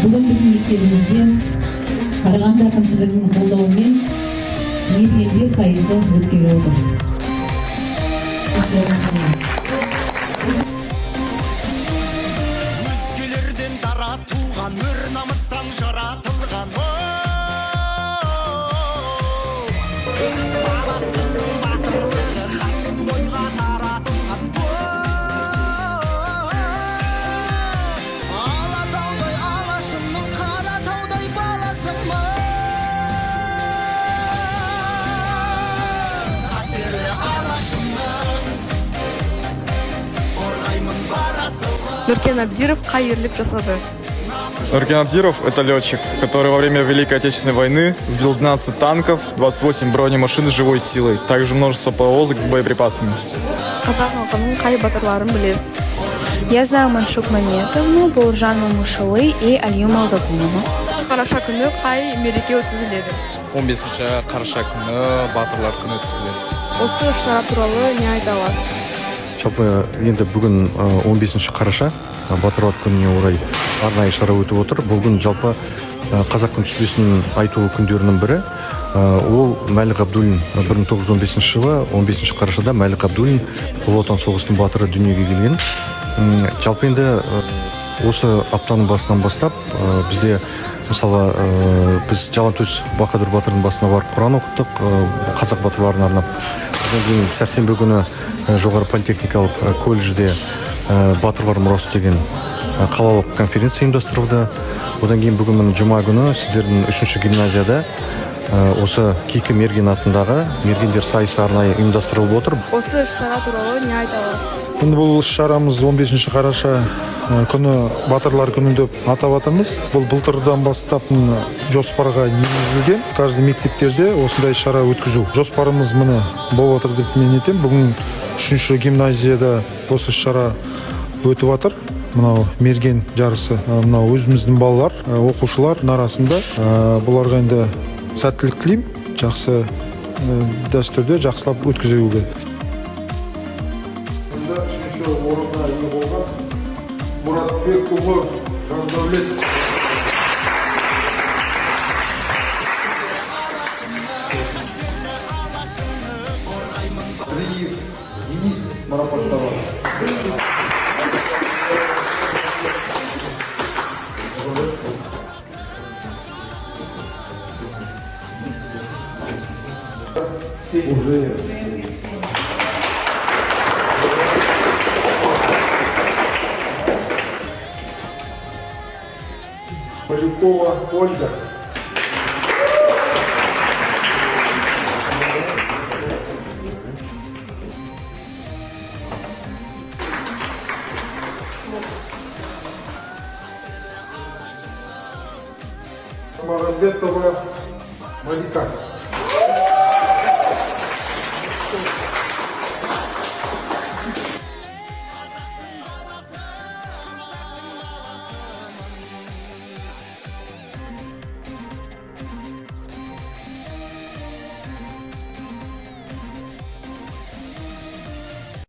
Бүгін біздің мектебімізде Қарағанды әкімшілігінің қолдауымен мергендер сайысы өткелі отыр. Өзгелерден дара туған, өр намыстан жаратылған. Баласының батырлығы ханның бойға таратылған. Алатаудай алашымның, Қаратаудай баласымын. Қастерлі алашымның, қорғаймын барасылы. Нуркен Абдиров қай ерлік жасады? Нуркен Абдиров – это летчик, который во время Великой Отечественной войны сбил 12 танков, 28 бронемашин живой силой, также множество повозок с боеприпасами. Қазақ халқының қай батырларын білесіз? Я знаю Маншук Маметовну, Бауыржан Момышұлы и Алию Малдыкуловну. Қараша күні қай мереке өткізіледі? 15 қараша күні батырлар күні өткізіледі. Осы іс-шара туралы не айта аласыз? Жалпы енді бүгін 15 қараша батырлар күніне орай арнайы шара өтіп отыр. Бұл күн жалпы қазақтың сүбесін айту күндерінің бірі. Ол Мәлік Абдуллин 1915 жылы 15 қарашада Мәлік Абдуллин Ұлы Отан соғысының батыры дүниеге келген. Жалпы енді осы аптаның басынан бастап бізде мысалы біз Жалаңтөс Баһадүр батырдың басына барып Құран оқыттық, қазақ батырларына арнап. Одан кейін сәрсенбі күні жоғары политехникалық колледжде батырлар мұрасы деген қалалық конференция ұйымдастырылды. Одан кейін бүгін міне жұма күні сіздердің 3-ші гимназияда осы Кейкі Мерген атындағы мергендер сайысы арнайы ұйымдастырылып отыр. Осы іс-шара туралы не айта аласыз? Енді бұл іс-шарамыз 15 қараша күні батырлар күні деп атап атамыз. Бұл былтырдан бастап жоспарға енгізілген. Каждый мектептерде осындай шара өткізу. Жоспарымыз міне болып отыр деп мен айтамын. Бүгін 3-ші гимназияда осы шара өтіп жатыр. Мынау мерген жарысы. Мынау өзіміздің балалар, оқушылар арасында. Бұларға енді сәттілік тілеймін. Жақсы дәстүрде жақсылап өткізуге. Үшінші орынға ие болған Мұратбекұлы Жандәулет. Денис марапатталады. Уже Полякова Ольга. Марабетова Малика.